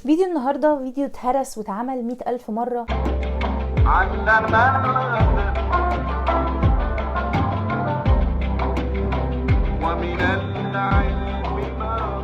فيديو النهاردة فيديو اتهرس واتعمل 100,000 مرة. ومن العلم ما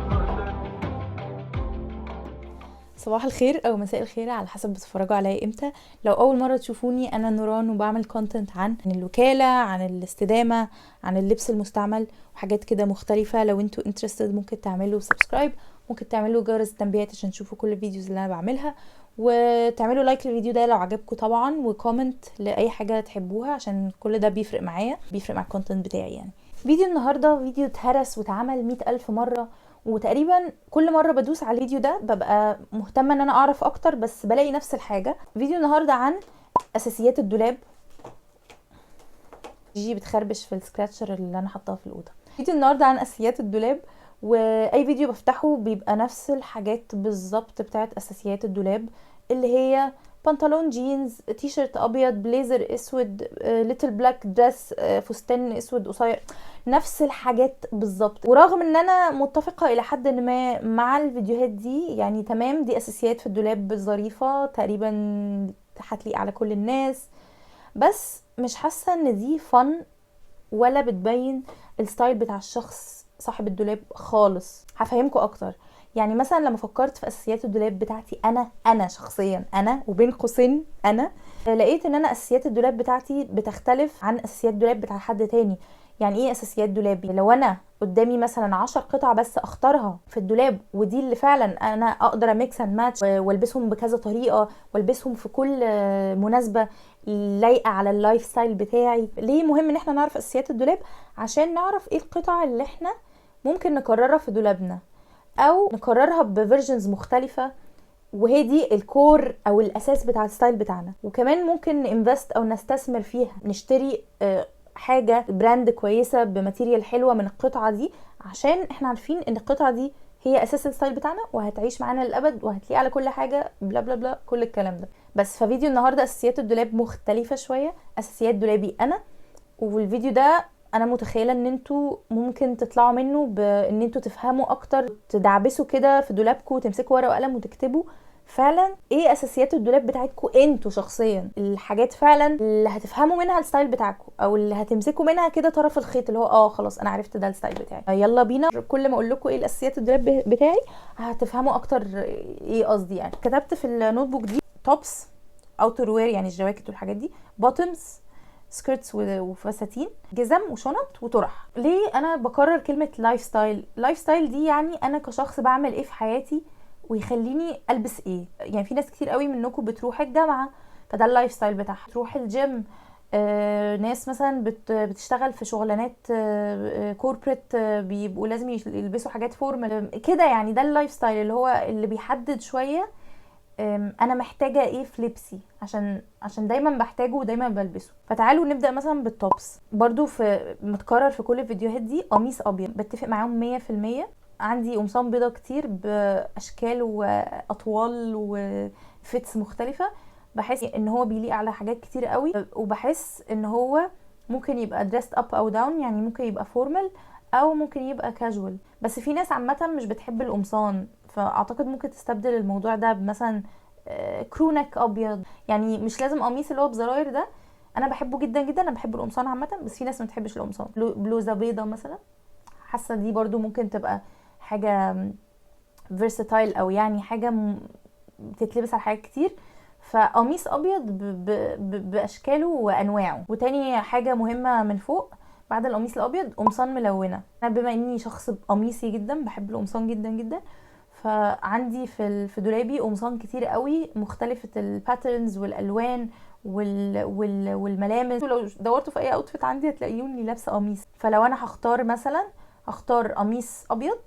صباح الخير او مساء الخير على حسب بتتفرجوا عليا امتى. لو اول مره تشوفوني، انا نوران وبعمل كونتنت عن الوكاله، عن الاستدامه، عن اللبس المستعمل وحاجات كده مختلفه. لو انتوا انترستد ممكن تعملوا سبسكرايب، ممكن تعملوا جرس التنبيهات عشان تشوفوا كل الفيديوز اللي انا بعملها، وتعملوا لايك للفيديو ده لو عجبكم طبعا، وكومنت لاي حاجه تحبوها عشان كل ده بيفرق معايا، بيفرق مع الكونتنت بتاعي يعني. فيديو النهارده فيديو اتهرس واتعمل 100,000 مره، وتقريبا كل مره بدوس على الفيديو ده ببقى مهتمه ان انا اعرف اكتر، بس بلاقي نفس الحاجه. فيديو النهارده عن اساسيات الدولاب. جي بتخربش في السكراتشر اللي انا حطاها في الاوضه. فيديو النهارده عن اساسيات الدولاب، واي فيديو بفتحه بيبقى نفس الحاجات بالظبط بتاعت اساسيات الدولاب، اللي هي بنطلون جينز، تي شيرت ابيض، بليزر اسود، ليتل بلاك دريس، فستان اسود قصير، نفس الحاجات بالظبط. ورغم ان انا متفقه الى حد ما مع الفيديوهات دي، يعني تمام دي اساسيات في الدولاب ظريفه تقريبا هتليق على كل الناس، بس مش حاسه ان دي فن ولا بتبين الستايل بتاع الشخص صاحب الدولاب خالص. هفهمكم اكتر. يعني مثلا لما فكرت في اساسيات الدولاب بتاعتي انا شخصيا، انا وبين قوسين انا لقيت ان انا اساسيات الدولاب بتاعتي بتختلف عن اساسيات الدولاب بتاع حد تاني. يعني ايه اساسيات دولابي؟ لو انا قدامي مثلا 10 قطع بس اختارها في الدولاب، ودي اللي فعلا انا اقدر اميكس اند ماتش والبسهم بكذا طريقه، والبسهم في كل مناسبه لايقه على اللايف ستايل بتاعي. ليه مهم ان احنا نعرف اساسيات الدولاب؟ عشان نعرف ايه القطع اللي احنا ممكن نكررها في دولابنا، او نكررها بفيرجنز مختلفه، وهي دي الكور او الاساس بتاع الستايل بتاعنا. وكمان ممكن نinvest او نستثمر فيها، نشتري حاجه براند كويسه بماتيريال حلوه من القطعه دي، عشان احنا عارفين ان القطعه دي هي اساس الستايل بتاعنا وهتعيش معانا للابد وهتليق على كل حاجه، بلا بلا بلا كل الكلام ده. بس ففيديو النهارده اساسيات الدولاب مختلفه شويه، اساسيات دولابي انا. والفيديو ده انا متخيله ان انتوا ممكن تطلعوا منه بان انتوا تفهموا اكتر، تدعبسوا كده في دولابكم وتمسكوا ورقه وقلم وتكتبوا فعلا ايه اساسيات الدولاب بتاعتكم انتوا شخصيا، الحاجات فعلا اللي هتفهموا منها الستايل بتاعكم، او اللي هتمسكوا منها كده طرف الخيط اللي هو خلاص انا عرفت ده الستايل بتاعي. يلا بينا، كل ما اقول لكم ايه الاساسيات الدولاب بتاعي هتفهموا اكتر ايه قصدي. يعني كتبت في النوت بوك دي توبس، اوتر وير يعني الجواكت والحاجات دي، بوتومز، سكيرتس وفساتين، جزم وشنط وطرح. ليه انا بكرر كلمه لايف ستايل؟ لايف ستايل دي يعني انا كشخص بعمل ايه في حياتي ويخليني البس ايه. يعني في ناس كتير قوي منكم بتروح الجامعه، فده اللايف ستايل بتاعها. تروح الجيم، ناس مثلا بتشتغل في شغلانات كوربريت، بيبقوا لازم يلبسوا حاجات فورمال كده. يعني ده اللايف ستايل اللي هو اللي بيحدد شويه انا محتاجه ايه في لبسي، عشان دايما بحتاجه ودايما بلبسه. فتعالوا نبدا مثلا بالتوبس. برضو في متكرر في كل الفيديوهات دي قميص ابيض، بتفق معاهم 100%. عندي قمصان بيضه كتير باشكال واطوال وفيتس مختلفه، بحس ان هو بيليق على حاجات كتير قوي، وبحس ان هو ممكن يبقى دريست اب او داون، يعني ممكن يبقى فورمال او ممكن يبقى كاجوال. بس في ناس عامه مش بتحب القمصان، فاعتقد ممكن تستبدل الموضوع ده بمثلا كرونك ابيض. يعني مش لازم قميص اللي هو بزراير ده، انا بحبه جدا جدا، انا بحب القمصان عامه، بس في ناس ما بتحبش القمصان. بلوزه بيضه مثلا، حاسه دي برضو ممكن تبقى حاجه فيرساتايل، او يعني حاجه بتتلبس على حاجات كتير. فقميص ابيض باشكاله وانواعه. وتاني حاجه مهمه من فوق بعد القميص الابيض، قمصان ملونه. انا بما اني شخص قميصي جدا، بحب القمصان جدا جدا، فعندي في دولابي قمصان كتير قوي مختلفه الباترنز والالوان والملامس. ولو دورتوا في اي اوتفيت عندي هتلاقيوني لابسه قميص. فلو انا هختار مثلا، هختار قميص ابيض،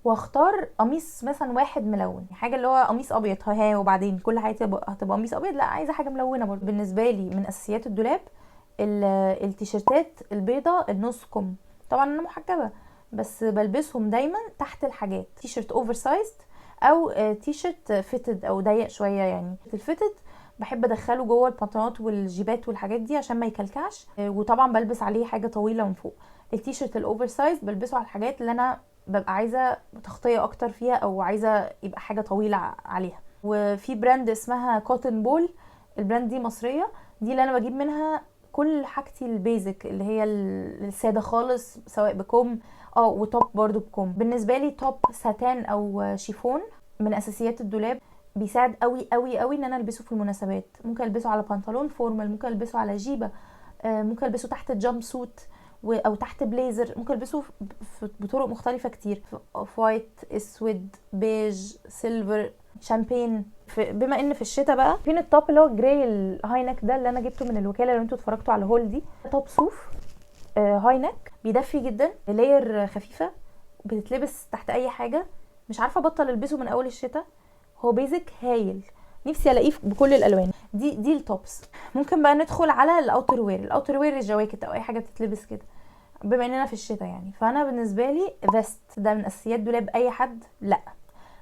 واختار قميص مثلا واحد ملون، حاجه اللي هو قميص ابيض وبعدين كل حياتي هتبقى قميص ابيض. لا، عايزه حاجه ملونه برضه. بالنسبه لي من اساسيات الدولاب التيشيرتات البيضه النص كم. طبعا انا محجبه، بس بلبسهم دايما تحت الحاجات تيشيرت اوفر سايزد، او تيشيرت فيتد او ضيق شويه. يعني الفيتد بحب ادخله جوه البنطلونات والجيبات والحاجات دي عشان ما يكلكعش، وطبعا بلبس عليه حاجه طويله من فوق. التيشيرت الاوفر سايز بلبسه على الحاجات اللي انا ببقى عايزه تغطيه اكتر فيها او عايزه يبقى حاجه طويله عليها. وفي براند اسمها كوتن بول، البراند دي مصريه، دي اللي انا بجيب منها كل حاجتي البيزك اللي هي الساده خالص، سواء بكم وتوب برضو بكم. بالنسبه لي توب ساتان او شيفون من اساسيات الدولاب، بيساعد قوي قوي قوي ان انا البسه في المناسبات. ممكن البسه على بنطلون فورمال، ممكن البسه على جيبه، ممكن البسه تحت جامب سوت او تحت بليزر، ممكن البسه بطرق مختلفه كتير، في وايت، اسود، بيج، سيلفر، شامبين. بما ان في الشتاء بقى فين التوب اللي هو الجراي الهاي نك ده اللي انا جبته من الوكاله، لو انتوا اتفرجتوا على هول دي، توب صوف هاي نك، بيدفي جدا، لاير خفيفه، بتتلبس تحت اي حاجه. مش عارفه ابطل البسه من اول الشتاء، هو بيزك هايل، نفسي الاقيه بكل الالوان. دي التوبس. ممكن بقى ندخل على الاوتر وير. الاوتر وير الجواكت او اي حاجه بتتلبس كده بما اننا في الشتاء يعني. فانا بالنسبه لي فيست ده من اساسيات دولاب اي حد، لا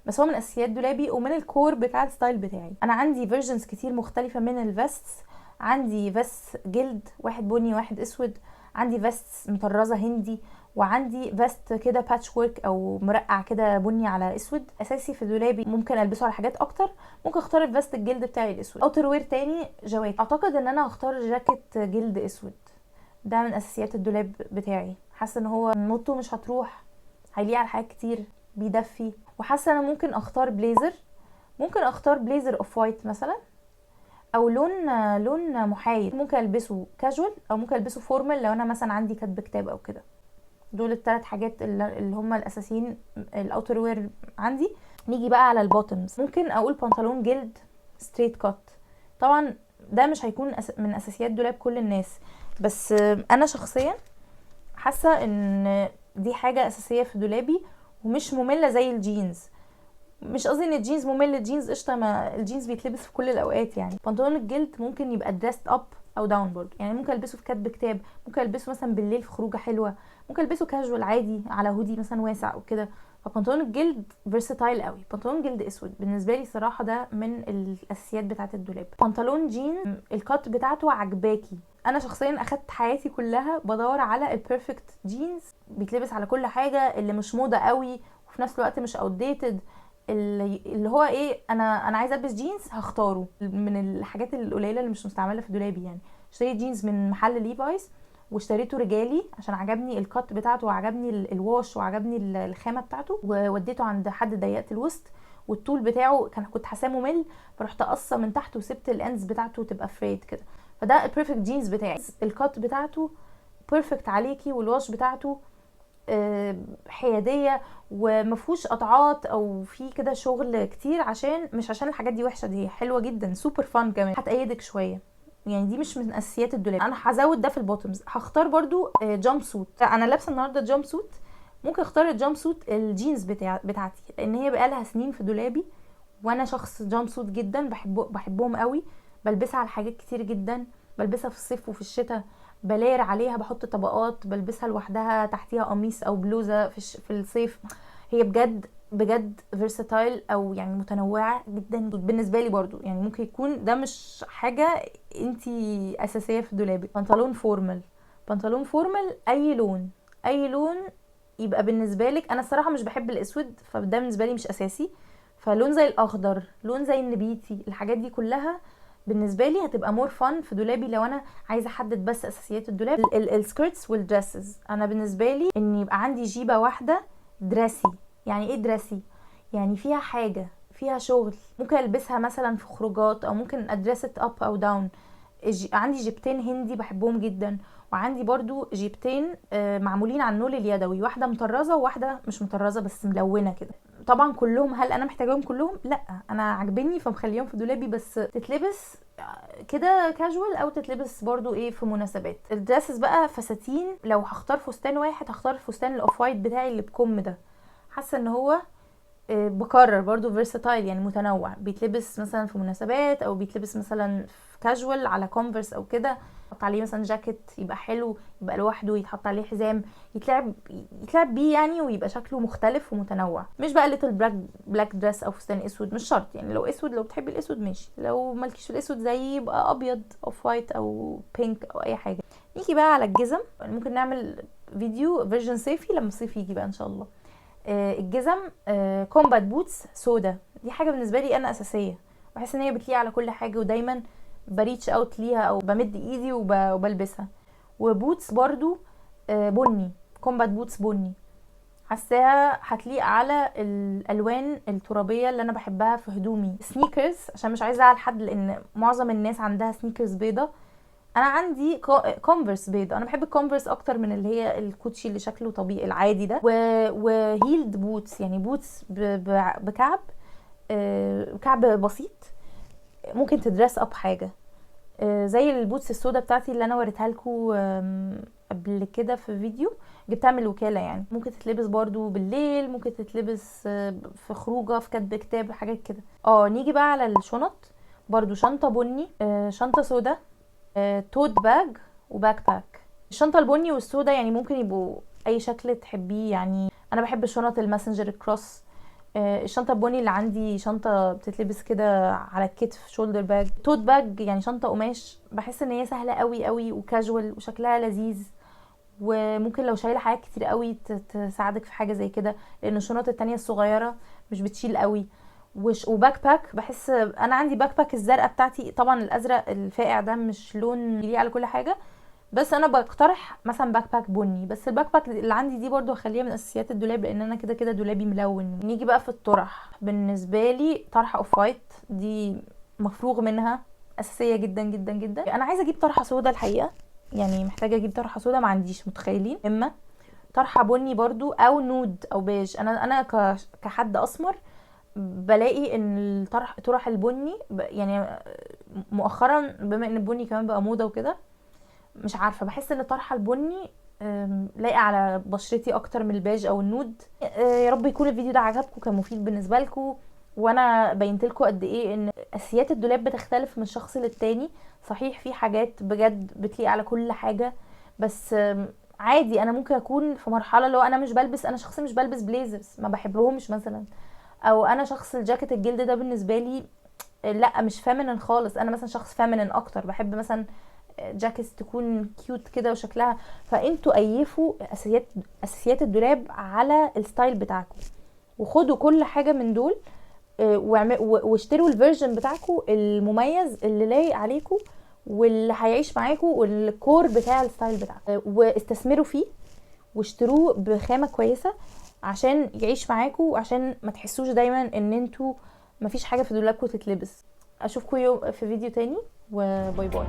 بس هو من اساسيات دولابي ومن الكور بتاع الستايل بتاعي. انا عندي فيرجنز كتير مختلفه من الفيستس. عندي فيست جلد، واحد بني واحد اسود، عندي فيست مطرزه هندي، وعندي فيست كده باتش وورك او مرقع كده بني على اسود. اساسي في دولابي، ممكن البسه على حاجات اكتر. ممكن اختار الفيست الجلد بتاعي الاسود. اوتر وير تاني جواكت، اعتقد ان انا هختار جاكيت جلد اسود، ده من اساسيات الدولاب بتاعي. حاسه ان هو نوته مش هتروح، هيليق على حاجات كتير، بيدفي. وحاسه انا ممكن اختار بليزر، ممكن اختار بليزر اوف وايت مثلا، او لون محايد. ممكن البسه كاجوال او ممكن البسه فورمال لو انا مثلا عندي كاتب كتاب او كده. دول الثلاث حاجات اللي هم الاساسيين الاوتر وير عندي. نيجي بقى على البوتومز، ممكن اقول بنطلون جلد ستريت كات. طبعا ده مش هيكون من اساسيات دولاب كل الناس، بس انا شخصيا حاسه ان دي حاجه اساسيه في دولابي ومش ممله زي الجينز. مش قصدي ان الجينز ممل، الجينز قشطه، ما الجينز بيتلبس في كل الاوقات يعني. بنطلون الجلد ممكن يبقى دريست اب او داون برضه، يعني ممكن البسه في كاتب كتاب، ممكن البسه مثلا بالليل في خروجه حلوه، ممكن البسه كاجوال عادي على هودي مثلا واسع او كده. فبنطلون الجلد فيرساتايل قوي. بنطلون جلد اسود بالنسبه لي صراحه ده من الاساسيات بتاعه الدولاب. بنطلون جين الكات بتاعته عجباكي. انا شخصيا اخدت حياتي كلها بدور على البيرفكت جينز، بيتلبس على كل حاجه، اللي مش موضه قوي وفي نفس الوقت مش اوتديتد، اللي هو ايه، انا عايزه البس جينز هختاره من الحاجات القليله اللي مش مستعمله في دولابي يعني. اشتريت جينز من محل ليفايس واشتريته رجالي عشان عجبني الكات بتاعته وعجبني الواش وعجبني الخامه بتاعته، ووديته عند حد ضيقت الوسط، والطول بتاعه كنت حاساه ممل، فرحت قصه من تحت وسبت الاندز بتاعته تبقى فريد كده. فده البيرفكت جينز بتاعي. الكات بتاعته بيرفكت عليكي، والواش بتاعته حياديه ومفهوش قطعات او في كده شغل كتير، مش عشان الحاجات دي وحشه، دي حلوه جدا، سوبر فان كمان، هتأيدك شويه يعني. دي مش من اساسيات الدولاب. انا هزود ده في البوتومز. هختار برضو جامب سوت. انا لابسه النهارده جامب سوت، ممكن اختار الجامب سوت الجينز بتاعتي لان هي بقالها سنين في دولابي، وانا شخص جامب سوت جدا بحبهم قوي، بلبسها على حاجات كتير جدا، بلبسها في الصيف وفي الشتاء، بلاير عليها، بحط طبقات، بلبسها لوحدها تحتيها قميص او بلوزه في الصيف. هي بجد بجد فيرساتايل او يعني متنوعه جدا بالنسبه لي برضو. يعني ممكن يكون ده مش حاجه انتي اساسيه في دولابك. بنطلون فورمال، بنطلون فورمال اي لون، اي لون يبقى بالنسبه لك. انا الصراحه مش بحب الاسود، فده بالنسبه لي مش اساسي. فلون زي الاخضر، لون زي النبيتي، الحاجات دي كلها بالنسبه لي هتبقى مور فن في دولابي لو انا عايزه احدد بس اساسيات الدولاب. السكيرتس والدريسز، انا بالنسبه لي ان يبقى عندي جيبه واحده دراسي. يعني ايه دراسي؟ يعني فيها حاجه، فيها شغل، ممكن البسها مثلا في خروجات او ممكن ادرست اب او داون. عندي جيبتين هندي بحبهم جدا، وعندي برضو جيبتين معمولين على النول اليدوي، واحده مطرزه وواحده مش مطرزه بس ملونه كده. طبعا كلهم، هل انا محتاجاهم كلهم؟ لا، انا عاجبني فمخليهم في دولابي، بس تتلبس كده كاجوال او تتلبس برضو ايه في مناسبات. الدراسز بقى فساتين، لو هختار فستان واحد هختار الفستان الاوف وايت بتاعي اللي بكم ده. حاسه ان هو بكرر برضو فيرساتايل، يعني متنوع، بيتلبس مثلا في مناسبات او بيتلبس مثلا في كاجوال على كونفرس او كده، يحط عليه مثلا جاكيت يبقى حلو، يبقى لوحده، يتحط عليه حزام، يتلعب بيه يعني، ويبقى شكله مختلف ومتنوع. مش بقى ليتل بلاك دريس او فستان اسود، مش شرط يعني. لو اسود، لو بتحبي الاسود ماشي، لو مالكيش في الاسود زي يبقى ابيض اوف وايت او بينك او اي حاجه. نيجي بقى على الجزم، ممكن نعمل فيديو فيرجن صيفي لما الصيف يجي بقى ان شاء الله. الجزم كومبات بوتس سودا، دي حاجه بالنسبه لي انا اساسيه، بحس ان هي بتليق على كل حاجه ودايما بريتش اوت ليها او بمد ايدي وبلبسها. وبوتس برضو بني، كومبات بوتس بني، حاساها هتليق على الالوان الترابيه اللي انا بحبها في هدومي. سنيكرز، عشان مش عايزه ازعل حد لان معظم الناس عندها سنيكرز بيضه، انا عندي كونفرس بيضه، انا بحب الكونفرس اكتر من اللي هي الكوتشي اللي شكله طبيعي العادي ده. وهيلد بوتس، يعني بوتس بكعب كعب بسيط، ممكن تدرس اب حاجه زي البوتس السودا بتاعتي اللي انا وريتها لكم قبل كده في فيديو، جبتها من الوكاله. يعني ممكن تتلبس برضو بالليل، ممكن تتلبس في خروجه، في كتب كتاب، حاجات كده. نيجي بقى على الشنط، برضو شنطه بني، شنطه سودا، توت باج، وباك باك. الشنطه البني والسودا يعني ممكن يبقوا اي شكل تحبيه، يعني انا بحب الشنط الماسنجر الكروس. الشنطه البني اللي عندي شنطه بتتلبس كده على الكتف، شولدر باج. توت باج يعني شنطه قماش، بحس ان هي سهله قوي قوي وكاجوال وشكلها لذيذ، وممكن لو شايله حاجات كتير قوي تساعدك في حاجه زي كده، لان الشنط التانية الصغيره مش بتشيل قوي. وباك باك، بحس انا عندي باك باك الزرقاء بتاعتي، طبعا الازرق الفاقع ده مش لون يليق على كل حاجه، بس انا بقترح مثلا باك باك بني. بس الباك باك اللي عندي دي برضو هخليها من اساسيات الدولاب، لان انا كده كده دولابي ملون. نيجي بقى في الطرح، بالنسبه لي طرحه اوف وايت دي مفروغ منها، اساسيه جدا جدا جدا. انا عايزه اجيب طرحه سودا الحقيقه، يعني محتاجه اجيب طرحه سودا، ما عنديش. متخيلين؟ اما طرحه بني برضو او نود او بيج. انا كحد اسمر بلاقي ان طرح البني يعني مؤخرا، بما ان البني كمان بقى موضه وكده، مش عارفه، بحس ان الطرحه البني لايقه على بشرتي اكتر من البيج او النود. يا رب يكون الفيديو ده عجبكم، كان مفيد بالنسبه لكم، وانا بينت لكم قد ايه ان اساسيات الدولاب بتختلف من شخص للتاني. صحيح في حاجات بجد بتليق على كل حاجه، بس عادي انا ممكن اكون في مرحله اللي هو انا مش بلبس، انا شخص مش بلبس بليزرز، ما بحبهمش مثلا، او انا شخص الجاكيت الجلد ده بالنسبه لي لا مش فامينين خالص، انا مثلا شخص فامينين اكتر، بحب مثلا جاكيتس تكون كيوت كده وشكلها. فانتوا ايفوا اساسيات الدولاب على الستايل بتاعكم، وخدوا كل حاجه من دول واشتروا الفيرجن بتاعكم المميز اللي لايق عليكم واللي هيعيش معاكم والكور بتاع الستايل بتاعكم، واستثمروا فيه واشتروه بخامه كويسه عشان يعيش معاكم، وعشان ما تحسوش دايما ان انتوا مفيش حاجه في دولابكم تتلبس. اشوفكم يوم في فيديو تاني، وباي باي.